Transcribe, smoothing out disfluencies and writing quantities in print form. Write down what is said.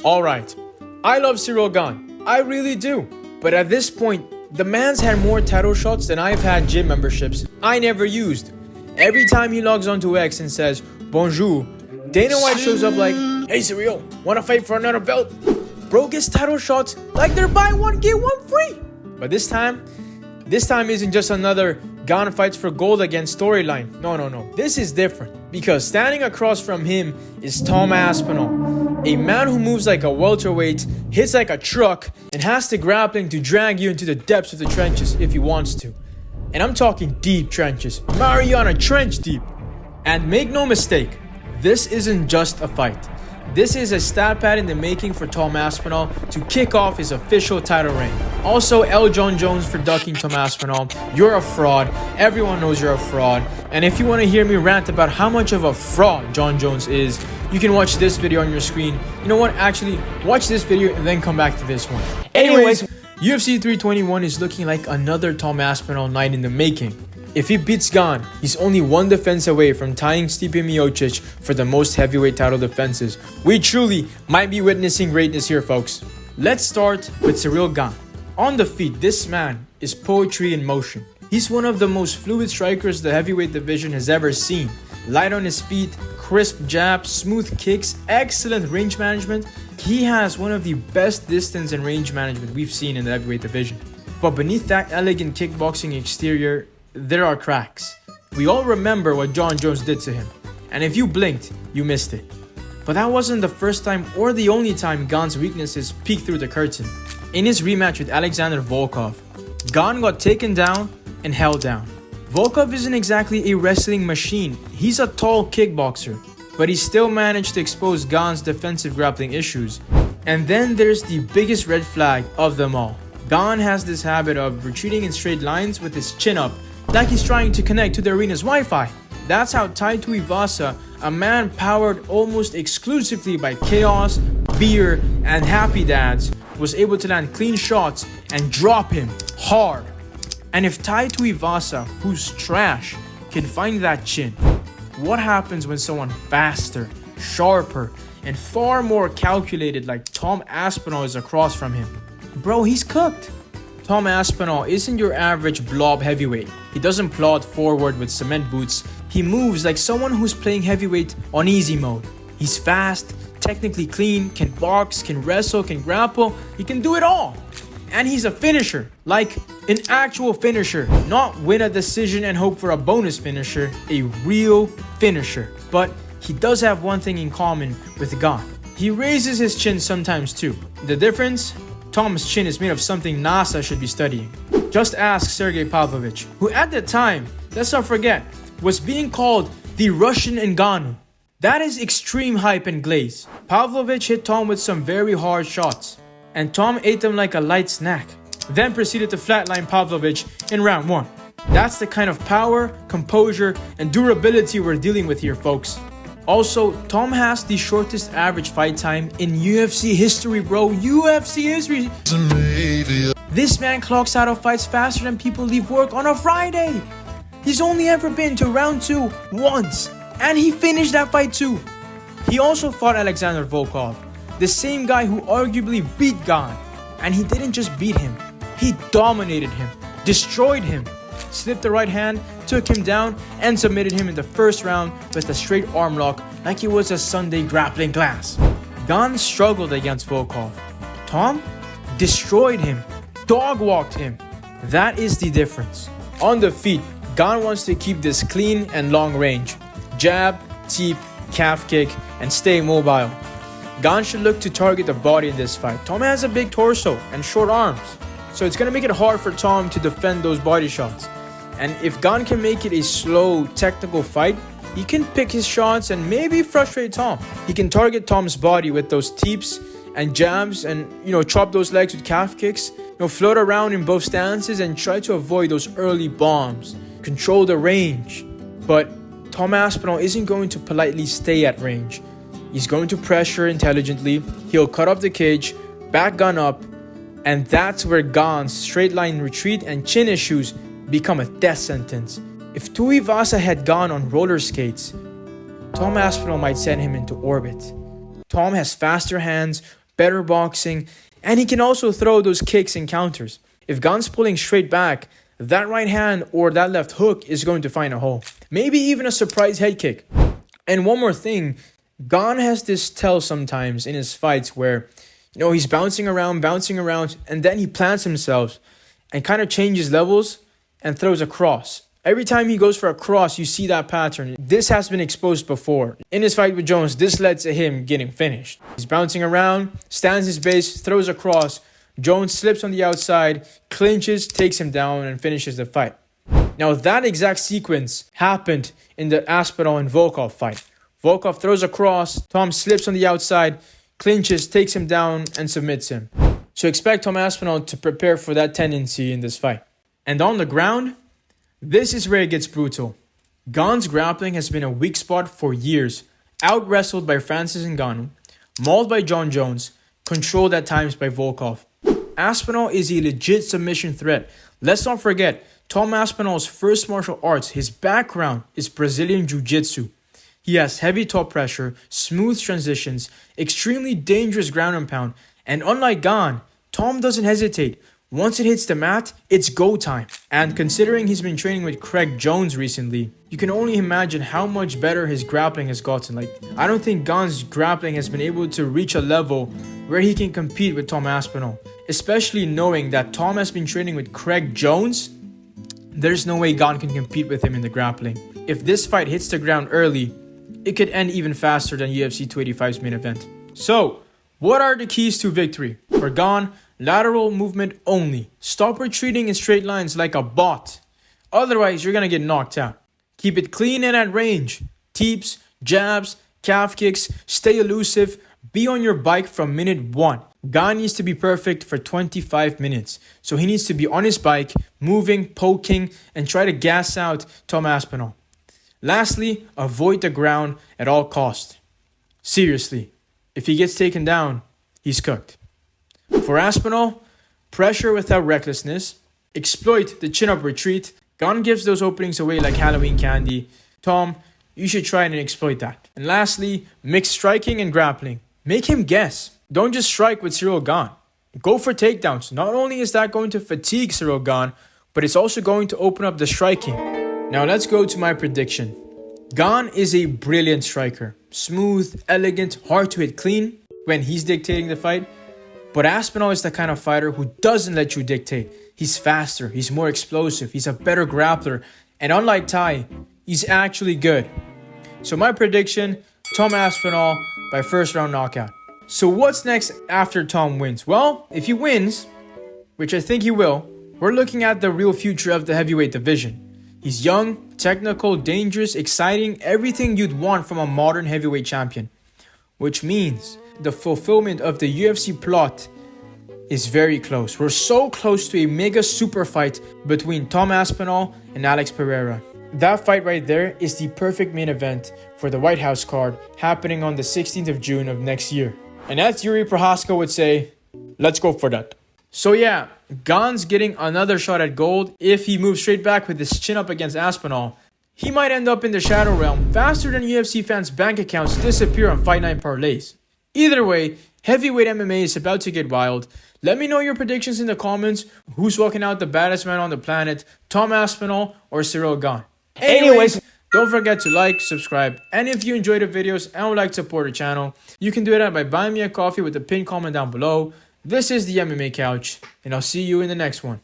Alright, I love Ciryl Gane, I really do. But at this point, the man's had more title shots than I've had gym memberships I never used. Every time he logs onto X and says, bonjour, Dana White shows up like, hey Ciryl, wanna fight for another belt? Bro gets title shots like they're buy one, get one free. But this time isn't just another Gane fights for gold against storyline. No. This is different. Because standing across from him is Tom Aspinall. A man who moves like a welterweight, hits like a truck, and has the grappling to drag you into the depths of the trenches if he wants to. And I'm talking deep trenches. Mariana Trench deep. And make no mistake, this isn't just a fight. This is a stat pad in the making for Tom Aspinall to kick off his official title reign. Also, L. John Jones for ducking Tom Aspinall. You're a fraud. Everyone knows you're a fraud. And if you want to hear me rant about how much of a fraud John Jones is, you can watch this video on your screen. You know what? Actually, watch this video and then come back to this one. Anyways, UFC 321 is looking like another Tom Aspinall night in the making. If he beats Gane, he's only one defense away from tying Stipe Miocic for the most heavyweight title defenses. We truly might be witnessing greatness here, folks. Let's start with Ciryl Gane. On the feet, this man is poetry in motion. He's one of the most fluid strikers the heavyweight division has ever seen. Light on his feet, crisp jabs, smooth kicks, excellent range management. He has one of the best distance and range management we've seen in the heavyweight division. But beneath that elegant kickboxing exterior, there are cracks. We all remember what John Jones did to him, and if you blinked, you missed it. But that wasn't the first time or the only time Gane's weaknesses peeked through the curtain. In his rematch with Alexander Volkov, Gane got taken down and held down. Volkov isn't exactly a wrestling machine, he's a tall kickboxer, but he still managed to expose Gane's defensive grappling issues. And then there's the biggest red flag of them all. Gane has this habit of retreating in straight lines with his chin up, like he's trying to connect to the arena's Wi-Fi. That's how Tai Tuivasa, a man powered almost exclusively by chaos, beer, and happy dads, was able to land clean shots and drop him hard. And if Tai Tuivasa, who's trash, can find that chin, what happens when someone faster, sharper, and far more calculated like Tom Aspinall is across from him? Bro, he's cooked. Tom Aspinall isn't your average blob heavyweight. He doesn't plod forward with cement boots. He moves like someone who's playing heavyweight on easy mode. He's fast, technically clean, can box, can wrestle, can grapple. He can do it all. And he's a finisher, like an actual finisher. Not win a decision and hope for a bonus finisher, a real finisher. But he does have one thing in common with Gane. He raises his chin sometimes too. The difference? Tom's chin is made of something NASA should be studying. Just ask Sergey Pavlovich, who at the time, let's not forget, was being called the Russian Ngannou. That is extreme hype and glaze. Pavlovich hit Tom with some very hard shots, and Tom ate them like a light snack, then proceeded to flatline Pavlovich in round 1. That's the kind of power, composure, and durability we're dealing with here, folks. Also, Tom has the shortest average fight time in UFC history, bro. UFC history. This man clocks out of fights faster than people leave work on a Friday. He's only ever been to round 2 once, and he finished that fight too. He also fought Alexander Volkov, the same guy who arguably beat Gane. And he didn't just beat him, he dominated him, destroyed him. Slipped the right hand, took him down, and submitted him in the first round with a straight arm lock like it was a Sunday grappling class. Gane struggled against Volkov. Tom destroyed him, dog walked him. That is the difference. On the feet, Gane wants to keep this clean and long range. Jab, teep, calf kick, and stay mobile. Gane should look to target the body in this fight. Tom has a big torso and short arms, so it's going to make it hard for Tom to defend those body shots. And if Gane can make it a slow, technical fight, he can pick his shots and maybe frustrate Tom. He can target Tom's body with those teeps and jabs and, chop those legs with calf kicks. Float around in both stances and try to avoid those early bombs. Control the range. But Tom Aspinall isn't going to politely stay at range. He's going to pressure intelligently. He'll cut off the cage, back Gane up, and that's where Gane's straight line retreat and chin issues become a death sentence. If Tuivasa had gone on roller skates, Tom Aspinall might send him into orbit. Tom has faster hands, better boxing, and he can also throw those kicks and counters. If Gane's pulling straight back, that right hand or that left hook is going to find a hole. Maybe even a surprise head kick. And one more thing, Gane has this tell sometimes in his fights where, he's bouncing around, and then he plants himself and kind of changes levels and throws a cross. Every time he goes for a cross, you see that pattern. This has been exposed before. In his fight with Jones, this led to him getting finished. He's bouncing around, stands his base, throws a cross. Jones slips on the outside, clinches, takes him down, and finishes the fight. Now, that exact sequence happened in the Aspinall and Volkov fight. Volkov throws a cross, Tom slips on the outside, clinches, takes him down, and submits him. So expect Tom Aspinall to prepare for that tendency in this fight. And on the ground, this is where it gets brutal. Gane's grappling has been a weak spot for years. Out-wrestled by Francis Ngannou, mauled by John Jones, controlled at times by Volkov. Aspinall is a legit submission threat. Let's not forget, Tom Aspinall's first martial arts, his background is Brazilian Jiu-Jitsu. He has heavy top pressure, smooth transitions, extremely dangerous ground and pound, and unlike Gane, Tom doesn't hesitate. Once it hits the mat, it's go time. And considering he's been training with Craig Jones recently, you can only imagine how much better his grappling has gotten. I don't think Gane's grappling has been able to reach a level where he can compete with Tom Aspinall. Especially knowing that Tom has been training with Craig Jones, there's no way Gane can compete with him in the grappling. If this fight hits the ground early, it could end even faster than UFC 285's main event. So, what are the keys to victory? For Gane, lateral movement only. Stop retreating in straight lines like a bot. Otherwise, you're going to get knocked out. Keep it clean and at range. Teeps, jabs, calf kicks, stay elusive. Be on your bike from minute 1. Gane needs to be perfect for 25 minutes. So he needs to be on his bike, moving, poking, and try to gas out Tom Aspinall. Lastly, avoid the ground at all costs. Seriously, if he gets taken down, he's cooked. For Aspinall, pressure without recklessness, exploit the chin-up retreat. Gane gives those openings away like Halloween candy. Tom, you should try and exploit that. And lastly, mix striking and grappling. Make him guess. Don't just strike with Ciryl Gane. Go for takedowns. Not only is that going to fatigue Ciryl Gane, but it's also going to open up the striking. Now let's go to my prediction. Gane is a brilliant striker. Smooth, elegant, hard to hit clean when he's dictating the fight. But Aspinall is the kind of fighter who doesn't let you dictate. He's faster, he's more explosive, he's a better grappler. And unlike Tai, he's actually good. So my prediction, Tom Aspinall by first round knockout. So what's next after Tom wins? Well, if he wins, which I think he will, we're looking at the real future of the heavyweight division. He's young, technical, dangerous, exciting, everything you'd want from a modern heavyweight champion. Which means the fulfillment of the UFC plot is very close. We're so close to a mega super fight between Tom Aspinall and Alex Pereira. That fight right there is the perfect main event for the White House card happening on the 16th of June of next year. And as Yuri Prohaska would say, let's go for that. So yeah, Gane's getting another shot at gold. If he moves straight back with his chin up against Aspinall, he might end up in the shadow realm faster than UFC fans' bank accounts disappear on Fight Night parlays. Either way, heavyweight MMA is about to get wild. Let me know your predictions in the comments. Who's walking out the baddest man on the planet, Tom Aspinall or Ciryl Gane? Anyways, don't forget to like, subscribe, and if you enjoyed the videos and would like to support the channel, you can do that by buying me a coffee with the pinned comment down below. This is the MMA Couch, and I'll see you in the next one.